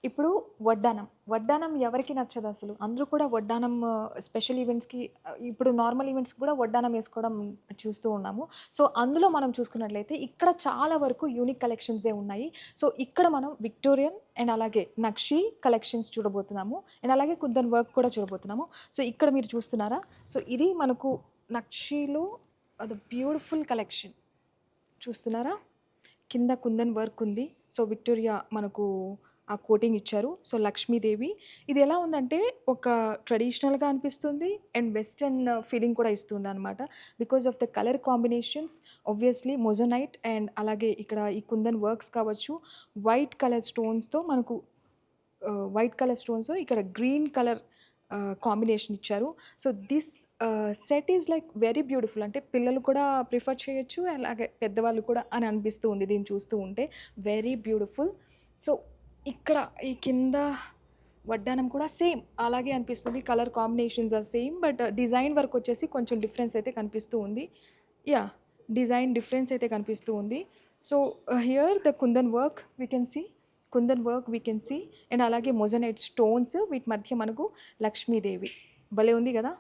ఇప్పుడు వడ్డానం ఎవరికీ నచ్చదసలు. అందరూ కూడా వడ్డానం స్పెషల్ ఈవెంట్స్‌కి ఇప్పుడు నార్మల్ ఈవెంట్స్‌కి కూడా వడ్డానం ఏసుకోవడం చూస్తూ ఉన్నాము. సో, అందులో మనం చూసుకున్నట్లయితే ఇక్కడ చాలా వరకు యూనిక్ కలెక్షన్సే ఉన్నాయి. సో, ఇక్కడ మనం విక్టోరియన్ అండ్ అలాగే నక్షి కలెక్షన్స్ చూడబోతున్నాము. అండ్ అలాగే కుందన్ వర్క్ కూడా చూడబోతున్నాము. సో, ఇక్కడ మీరు చూస్తున్నారా? సో, ఇది మనకు నక్షిలో అది బ్యూటిఫుల్ కలెక్షన్. చూస్తున్నారా? కింద కుందన్ వర్క్ ఉంది. సో, విక్టోరియా మనకు ఆ కోటింగ్ ఇచ్చారు. సో, లక్ష్మీదేవి ఇది ఎలా ఉందంటే ఒక ట్రెడిషనల్‌గా అనిపిస్తుంది అండ్ వెస్టర్న్ ఫీలింగ్ కూడా ఇస్తుందనమాట. Because of the colour combinations obviously moissanite and అలాగే ఇక్కడ ఈ కుందన్ వర్క్స్ కావచ్చు, వైట్ కలర్ స్టోన్స్‌తో మనకు వైట్ కలర్ స్టోన్స్ ఇక్కడ గ్రీన్ కలర్ కాంబినేషన్ ఇచ్చారు. So, this set is like very beautiful. అంటే పిల్లలు కూడా ప్రిఫర్ చేయొచ్చు. అలాగే పెద్దవాళ్ళు కూడా అని అనిపిస్తూ ఉంది దీన్ని చూస్తూ ఉంటే. Very beautiful. సో, ఇక్కడ ఈ కింద వడ్డానం కూడా సేమ్ అలాగే అనిపిస్తుంది. Colour combinations are same. But design work వచ్చేసి కొంచెం డిఫరెన్స్ అయితే కనిపిస్తూ ఉంది. యాహ్! డిజైన్ డిఫరెన్స్ అయితే కనిపిస్తూ ఉంది. So, here the kundan work we can see. Kundan work we can see and అలాగే మొజనైట్ స్టోన్స్ వీటి మధ్య మనకు లక్ష్మీదేవి భలే ఉంది కదా!